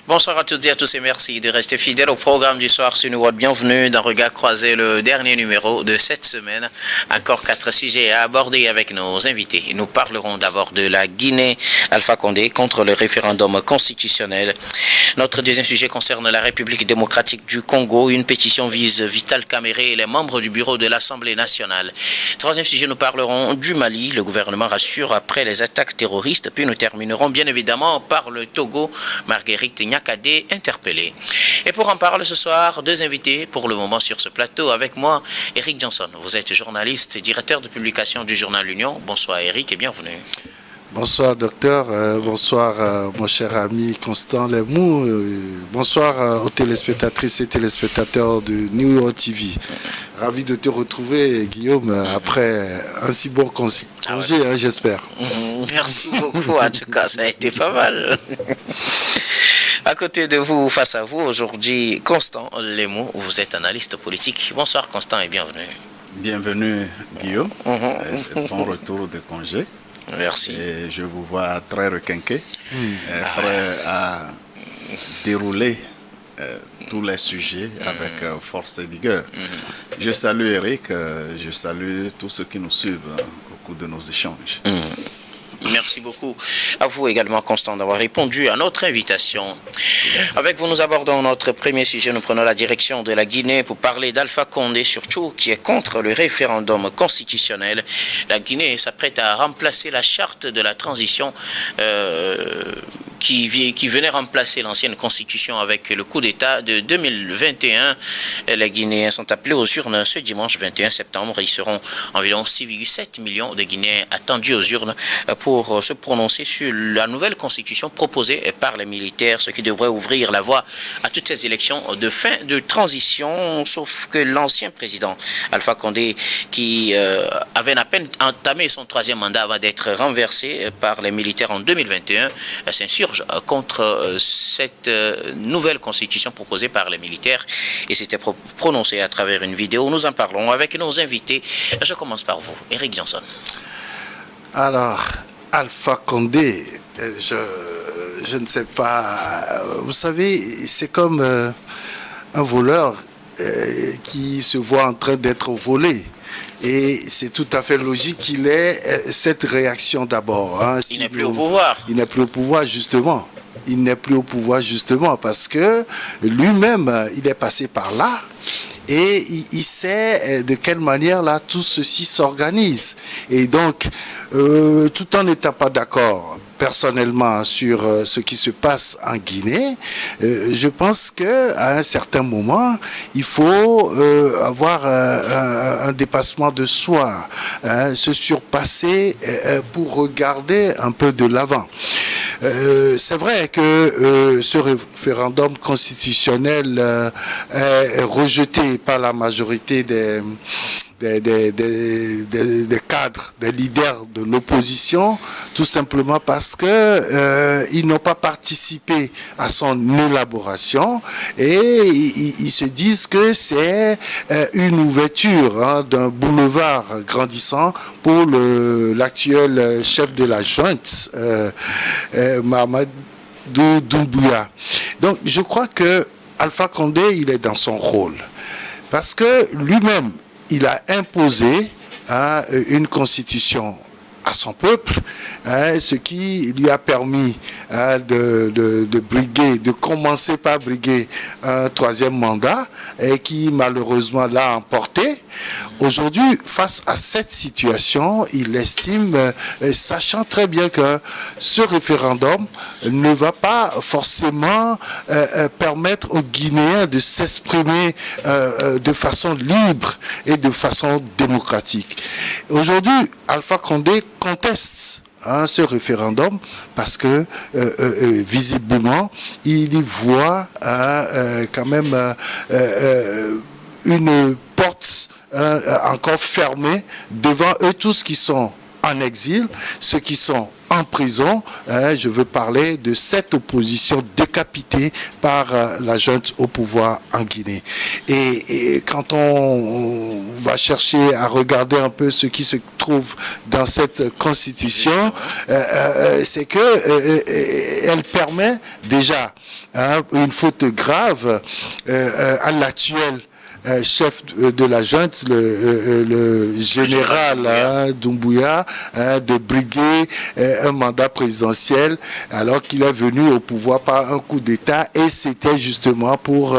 Bonsoir à toutes et à tous et merci de rester fidèles au programme du soir sur New World. Bienvenue dans Regard Croisé, le dernier numéro de cette semaine. Encore 4 sujets à aborder avec nos invités. Nous parlerons d'abord de la Guinée, Alpha Condé, contre le référendum constitutionnel. Notre deuxième sujet concerne la République démocratique du Congo. Une pétition vise Vital Kamerhe et les membres du bureau de l'Assemblée nationale. Troisième sujet, nous parlerons du Mali. Le gouvernement rassure après les attaques terroristes. Puis nous terminerons bien évidemment par le Togo. Marguerite Nyakadé interpellée. Et pour en parler ce soir, 2 invités pour le moment sur ce plateau. Avec moi, Eric Johnson. Vous êtes journaliste, directeur de publication du journal L'Union. Bonsoir Eric et bienvenue. Bonsoir docteur, bonsoir mon cher ami Constant Lemou, bonsoir aux téléspectatrices et téléspectateurs de New York TV. Ravi de te retrouver Guillaume après un si bon congé, j'espère. Merci beaucoup, en tout cas ça a été pas mal. À côté de vous, face à vous, aujourd'hui, Constant Lemou, vous êtes analyste politique. Bonsoir Constant et bienvenue. Bienvenue Guillaume, bon retour de congé. Merci. Et je vous vois très requinqué, prêt à dérouler tous les sujets avec force et vigueur. Je salue Eric, je salue tous ceux qui nous suivent au cours de nos échanges. Merci beaucoup à vous également, Constant, d'avoir répondu à notre invitation. Avec vous, nous abordons notre premier sujet. Nous prenons la direction de la Guinée pour parler d'Alpha Condé, surtout qui est contre le référendum constitutionnel. La Guinée s'apprête à remplacer la charte de la transition qui venait remplacer l'ancienne constitution avec le coup d'État de 2021. Les Guinéens sont appelés aux urnes ce dimanche 21 septembre. Ils seront environ 6,7 millions de Guinéens attendus aux urnes pour se prononcer sur la nouvelle constitution proposée par les militaires, ce qui devrait ouvrir la voie à toutes ces élections de fin de transition, sauf que l'ancien président Alpha Condé, qui avait à peine entamé son 3e mandat avant d'être renversé par les militaires en 2021, s'insurge contre cette nouvelle constitution proposée par les militaires et s'était prononcé à travers une vidéo. Nous en parlons avec nos invités. Je commence par vous, Eric Johnson. Alors, Alpha Condé, je ne sais pas, vous savez, c'est comme un voleur qui se voit en train d'être volé. Et c'est tout à fait logique qu'il ait cette réaction d'abord. Hein. Il n'est plus au pouvoir. Il n'est plus au pouvoir, justement. Il n'est plus au pouvoir, justement, parce que lui-même, il est passé par là. Et il sait de quelle manière là tout ceci s'organise. Et donc, tout en n'étant pas d'accord personnellement sur ce qui se passe en Guinée, je pense que à un certain moment, il faut avoir un dépassement de soi, se surpasser pour regarder un peu de l'avant. C'est vrai que ce référendum constitutionnel est rejeté par la majorité des cadres, des leaders de l'opposition, tout simplement parce que ils n'ont pas participé à son élaboration et ils se disent que c'est une ouverture d'un boulevard grandissant pour l'actuel chef de la junte, Mahamadou Doumbouya. Donc je crois que Alpha Condé, il est dans son rôle parce que lui-même il a imposé une constitution à son peuple, ce qui lui a permis de briguer, de commencer par briguer un 3e mandat et qui malheureusement l'a emporté. Aujourd'hui, face à cette situation, il estime, sachant très bien que ce référendum ne va pas forcément permettre aux Guinéens de s'exprimer de façon libre et de façon démocratique. Aujourd'hui, Alpha Condé conteste ce référendum parce que visiblement il y voit quand même une porte encore fermée devant eux tous qui sont en exil, ceux qui sont en prison. Je veux parler de cette opposition décapitée par la junte au pouvoir en Guinée. Et quand on va chercher à regarder un peu ce qui se trouve dans cette constitution, c'est que elle permet déjà une faute grave à l'actuel chef de la junte, le général Doumbouya, de briguer un mandat présidentiel alors qu'il est venu au pouvoir par un coup d'État, et c'était justement pour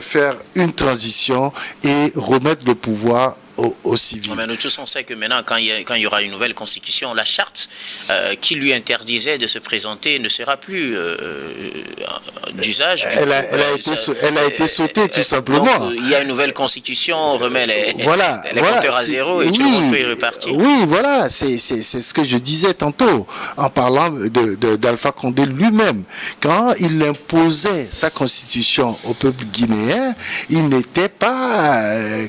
faire une transition et remettre le pouvoir aux civils. Mais nous tous on sait que maintenant, quand il y aura une nouvelle constitution, la charte qui lui interdisait de se présenter ne sera plus d'usage. Elle a été sautée tout simplement. Donc, il y a une nouvelle constitution, on remet les compteurs à zéro et tout le monde peut repartir. Oui, voilà, c'est ce que je disais tantôt en parlant d'Alpha Condé lui-même. Quand il imposait sa constitution au peuple guinéen, il n'était pas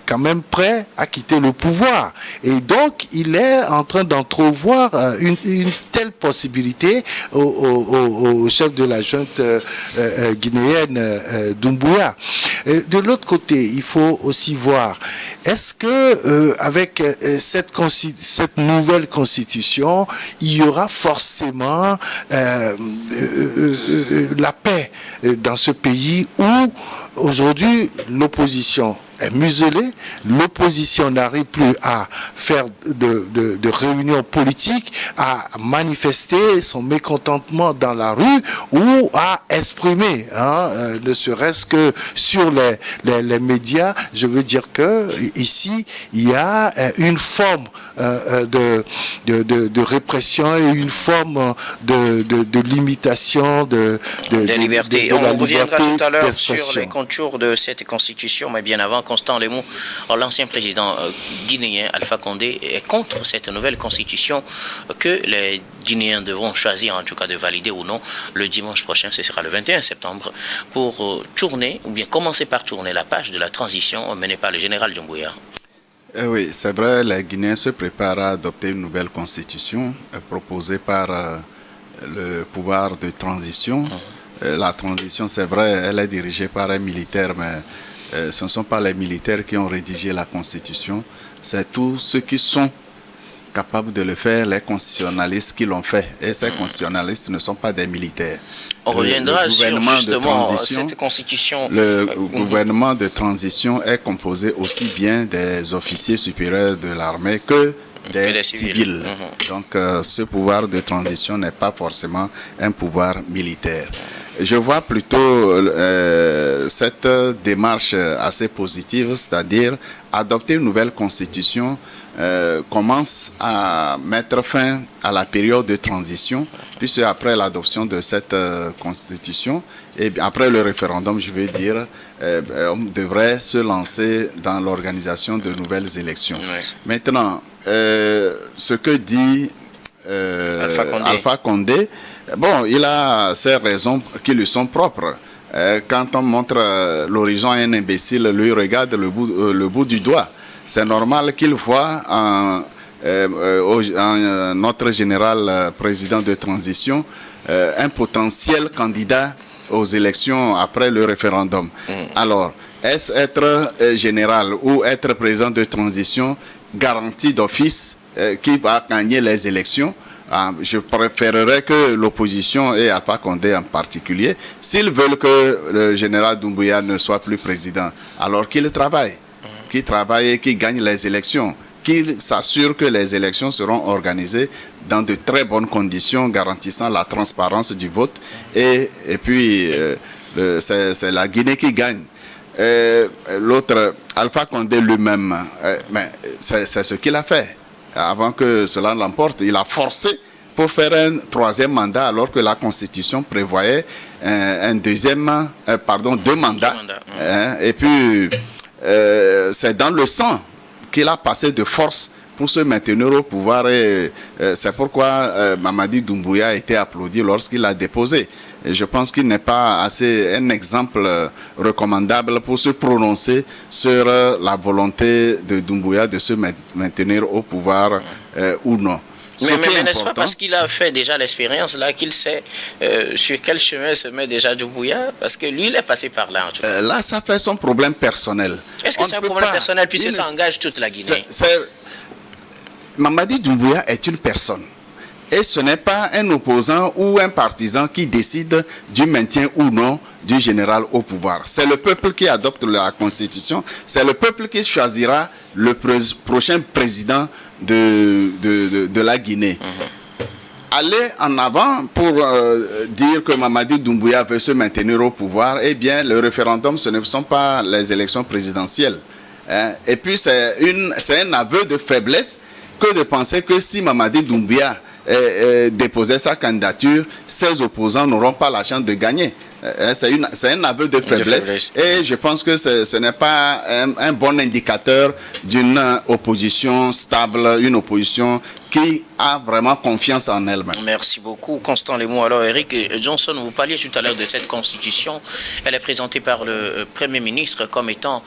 quand même prêt à quitter le pouvoir. Et donc, il est en train d'entrevoir une telle possibilité au chef de la junte guinéenne, Doumbouya. De l'autre côté, il faut aussi voir, est-ce que avec cette nouvelle constitution, il y aura forcément la paix dans ce pays où aujourd'hui l'opposition est muselée, l'opposition n'arrive plus à faire de réunions politiques, à manifester son mécontentement dans la rue ou à exprimer, ne serait-ce que sur les médias. Je veux dire que ici il y a une forme de répression et une forme de limitation de liberté. On reviendra tout à l'heure sur les contours de cette constitution, mais bien avant, Constant Lemou, l'ancien président guinéen Alpha Condé est contre cette nouvelle constitution que les Guinéens devront choisir en tout cas de valider ou non le dimanche prochain, ce sera le 21 septembre, pour tourner, ou bien commencer par tourner la page de la transition menée par le général Doumbouya. Oui, c'est vrai, les Guinéens se préparent à adopter une nouvelle constitution proposée par le pouvoir de transition. La transition, c'est vrai, elle est dirigée par un militaire, mais ce ne sont pas les militaires qui ont rédigé la constitution, c'est tous ceux qui sont capables de le faire, les constitutionnalistes qui l'ont fait. Et ces constitutionnalistes ne sont pas des militaires. On reviendra sur justement cette constitution. Le gouvernement de transition est composé aussi bien des officiers supérieurs de l'armée que des civils. Donc ce pouvoir de transition n'est pas forcément un pouvoir militaire. Je vois plutôt cette démarche assez positive, c'est-à-dire adopter une nouvelle constitution commence à mettre fin à la période de transition, puisque après l'adoption de cette constitution, et après le référendum, je veux dire, on devrait se lancer dans l'organisation de nouvelles élections. Oui. Maintenant, ce que dit Alpha Condé, bon, il a ses raisons qui lui sont propres. Quand on montre l'horizon à un imbécile, lui regarde le bout du doigt. C'est normal qu'il voit notre général président de transition un potentiel candidat aux élections après le référendum. Alors, est-ce être général ou être président de transition garantie d'office qui va gagner les élections? Je préférerais que l'opposition et Alpha Condé en particulier, s'ils veulent que le général Doumbouya ne soit plus président, alors qu'il travaille et qu'il gagne les élections, qu'il s'assure que les élections seront organisées dans de très bonnes conditions, garantissant la transparence du vote, et puis c'est la Guinée qui gagne. L'autre, Alpha Condé lui-même, mais c'est ce qu'il a fait. Avant que cela l'emporte, il a forcé pour faire un troisième mandat alors que la Constitution prévoyait deux mandats. Et puis, c'est dans le sang qu'il a passé de force pour se maintenir au pouvoir. Et c'est pourquoi Mamadi Doumbouya a été applaudi lorsqu'il a déposé. Et je pense qu'il n'est pas assez un exemple recommandable pour se prononcer sur la volonté de Doumbouya de se maintenir au pouvoir ou non. Mais n'est-ce pas parce qu'il a fait déjà l'expérience là qu'il sait sur quel chemin se met déjà Doumbouya? Parce que lui, il est passé par là en tout cas. Là, ça fait son problème personnel. Est-ce que c'est un problème personnel puisque ça engage toute la Guinée? Mamadi Doumbouya est une personne. Et ce n'est pas un opposant ou un partisan qui décide du maintien ou non du général au pouvoir. C'est le peuple qui adopte la Constitution. C'est le peuple qui choisira le prochain président de la Guinée. Aller en avant pour dire que Mamadi Doumbouya veut se maintenir au pouvoir, eh bien, le référendum, ce ne sont pas les élections présidentielles. Hein? Et puis, c'est un aveu de faiblesse que de penser que si Mamadi Doumbouya déposait sa candidature, ses opposants n'auront pas la chance de gagner. C'est un aveu de faiblesse. Et je pense que ce n'est pas un bon indicateur d'une opposition stable, une opposition qui a vraiment confiance en elle-même. Merci beaucoup, Constant Lemou. Alors, Eric Johnson, vous parliez tout à l'heure de cette constitution. Elle est présentée par le Premier ministre comme étant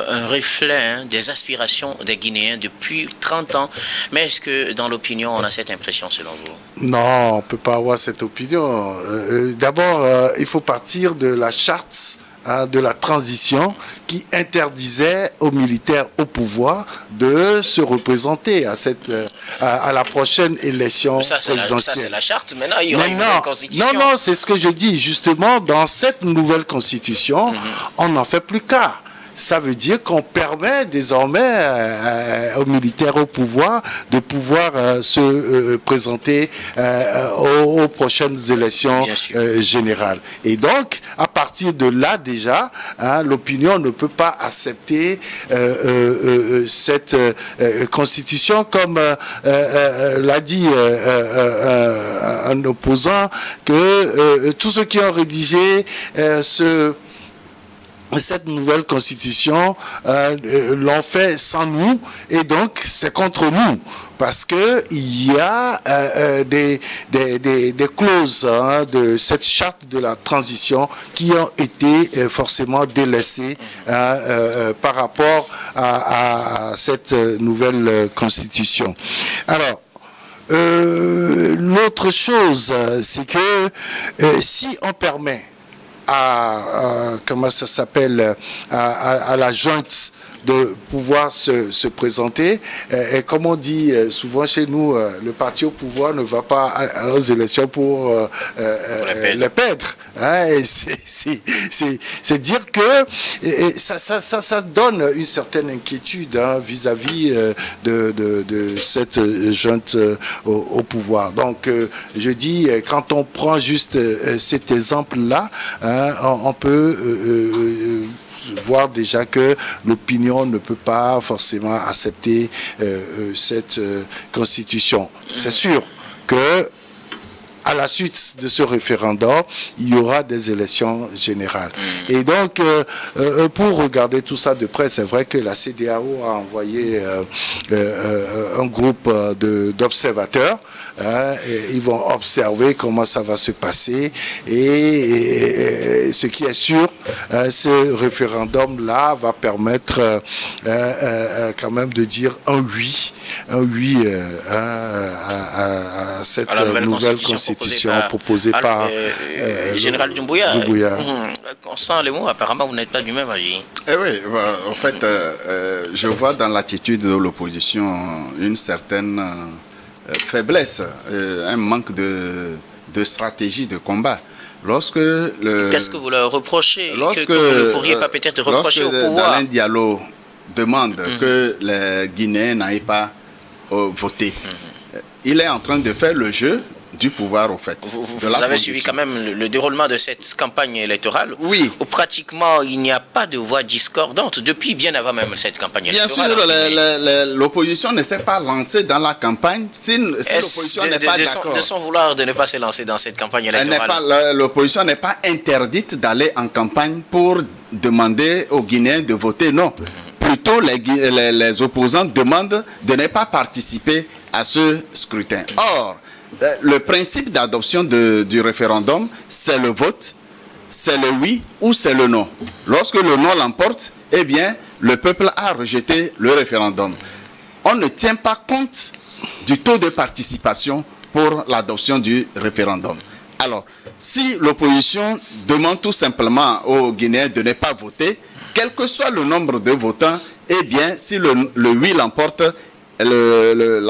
un reflet des aspirations des Guinéens depuis 30 ans. Mais est-ce que, dans l'opinion, on a cette impression, selon vous? Non, on ne peut pas avoir cette opinion. D'abord, il faut partir de la charte de la transition qui interdisait aux militaires au pouvoir de se représenter à la prochaine élection présidentielle. Ça, c'est la charte. Maintenant, il y aura une nouvelle constitution. Non, c'est ce que je dis. Justement, dans cette nouvelle constitution, on n'en fait plus cas. Ça veut dire qu'on permet désormais aux militaires au pouvoir de pouvoir se présenter aux prochaines élections générales. Et donc, à partir de là déjà, l'opinion ne peut pas accepter cette constitution comme l'a dit un opposant, que tous ceux qui ont rédigé cette nouvelle constitution l'ont fait sans nous, et donc c'est contre nous, parce que il y a des clauses de cette charte de la transition qui ont été forcément délaissées par rapport à cette nouvelle constitution. Alors, l'autre chose, c'est que si on permet comment ça s'appelle, à la junte de pouvoir se présenter, et comme on dit souvent chez nous, le parti au pouvoir ne va pas aux élections pour les perdre. C'est dire que ça donne une certaine inquiétude vis-à-vis de cette junte au pouvoir. Donc je dis, quand on prend juste cet exemple-là, on peut voir déjà que l'opinion ne peut pas forcément accepter cette constitution. C'est sûr que à la suite de ce référendum, il y aura des élections générales. Et donc, pour regarder tout ça de près, c'est vrai que la CEDEAO a envoyé un groupe d'observateurs. Ils vont observer comment ça va se passer. Et ce qui est sûr, ce référendum-là va permettre quand même de dire un oui à cette nouvelle constitution proposée par le général Doumbouya. Constant Lemou, apparemment vous n'êtes pas du même avis. Oui, en fait, je vois dans l'attitude de l'opposition une certaine faiblesse, un manque de stratégie de combat. Qu'est-ce que vous leur reprochez, que vous ne pourriez pas peut-être reprocher au pouvoir? Dans un dialogue demande que les Guinéens n'aillent pas voter. Il est en train de faire le jeu du pouvoir, au fait. Vous avez suivi quand même le déroulement de cette campagne électorale, oui, où pratiquement il n'y a pas de voix discordantes depuis bien avant même cette campagne électorale. Bien sûr, l'opposition ne s'est pas lancée dans la campagne si l'opposition n'est pas d'accord. De son vouloir de ne pas se lancer dans cette campagne électorale. L'opposition n'est pas interdite d'aller en campagne pour demander aux Guinéens de voter, non. Plutôt, les opposants demandent de ne pas participer à ce scrutin. Or, le principe d'adoption du référendum, c'est le vote, c'est le oui ou c'est le non. Lorsque le non l'emporte, eh bien, le peuple a rejeté le référendum. On ne tient pas compte du taux de participation pour l'adoption du référendum. Alors, si l'opposition demande tout simplement aux Guinéens de ne pas voter, quel que soit le nombre de votants, eh bien, si le oui l'emporte, le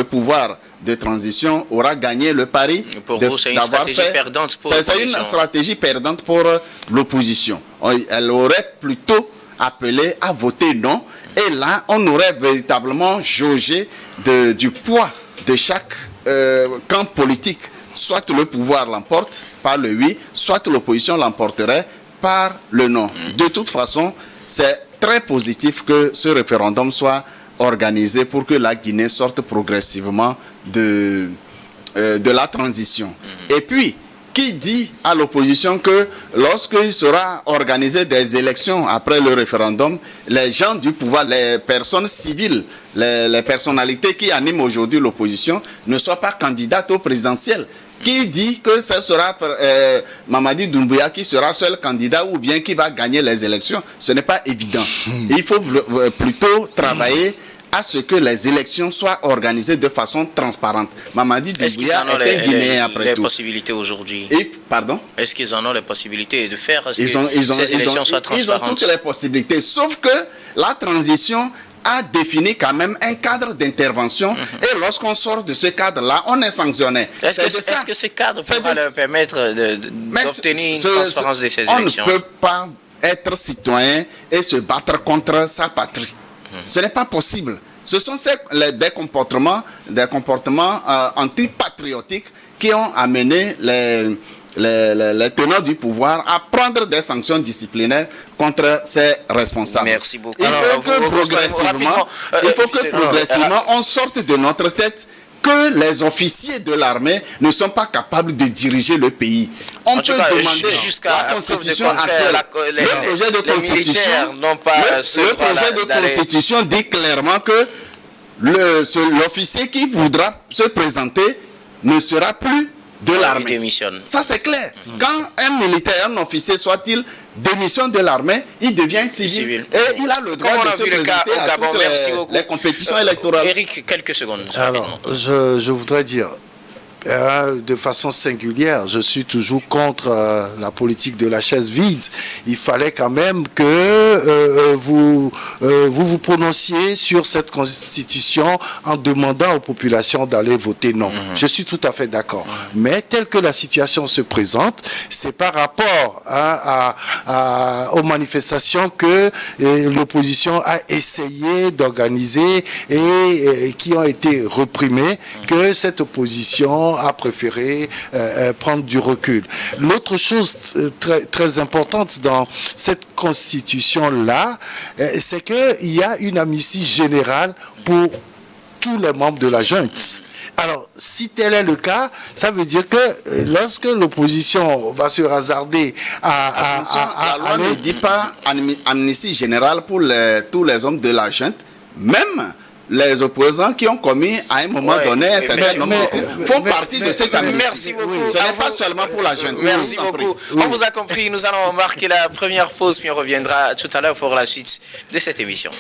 pouvoir de transition aura gagné le pari. Pour vous, c'est une stratégie perdante pour l'opposition. C'est une stratégie perdante pour l'opposition. Elle aurait plutôt appelé à voter non. Et là, on aurait véritablement jaugé du poids de chaque camp politique. Soit le pouvoir l'emporte par le oui, soit l'opposition l'emporterait par le non. De toute façon, c'est très positif que ce référendum soit organisé pour que la Guinée sorte progressivement de la transition. Et puis, qui dit à l'opposition que lorsqu'il sera organisé des élections après le référendum, les gens du pouvoir, les personnes civiles, les personnalités qui animent aujourd'hui l'opposition ne soient pas candidates au présidentiel? Qui dit que ce sera Mamadi Doumbouya qui sera seul candidat ou bien qui va gagner les élections? Ce n'est pas évident. Il faut plutôt travailler à ce que les élections soient organisées de façon transparente. Mamadi Doumbouya est un Guinéen après tout. Les possibilités aujourd'hui? Pardon? Est-ce qu'ils en ont les possibilités de faire ces élections soient transparentes? Ils ont toutes les possibilités, sauf que la transition a défini quand même un cadre d'intervention et lorsqu'on sort de ce cadre-là, on est sanctionné. Est-ce que ce cadre pourra leur permettre d'obtenir une transparence de ces élections? On ne peut pas être citoyen et se battre contre sa patrie. Ce n'est pas possible. Ce sont des comportements antipatriotiques qui ont amené les tenants du pouvoir à prendre des sanctions disciplinaires contre ces responsables. Merci beaucoup. Il faut que progressivement on sorte de notre tête que les officiers de l'armée ne sont pas capables de diriger le pays. On peut demander jusqu'à la constitution actuelle. Le projet de constitution dit clairement que l'officier qui voudra se présenter ne sera plus de l'armée. Ça c'est clair. Quand un militaire, un officier soit-il, démissionne de l'armée, il devient civil. Et il a le droit de se présenter à toutes les compétitions électorales. Eric, quelques secondes. Alors, je voudrais dire, de façon singulière, je suis toujours contre la politique de la chaise vide. Il fallait quand même que vous prononciez sur cette constitution en demandant aux populations d'aller voter non. Je suis tout à fait d'accord. Mais tel que la situation se présente, c'est par rapport aux manifestations que l'opposition a essayé d'organiser et qui ont été reprimées que cette opposition a préféré prendre du recul. L'autre chose très, très importante dans cette constitution-là, c'est qu'il y a une amnistie générale pour tous les membres de la junte. Alors, si tel est le cas, ça veut dire que lorsque l'opposition va se hasarder la loi ne dit pas amnistie générale pour tous les hommes de la junte, même les opposants qui ont commis à un moment donné un certain nombre font partie de cette amnistie. Merci beaucoup. Ce n'est pas seulement pour la junte. Merci beaucoup. On vous a compris. Nous allons marquer la première pause, puis on reviendra tout à l'heure pour la suite de cette émission.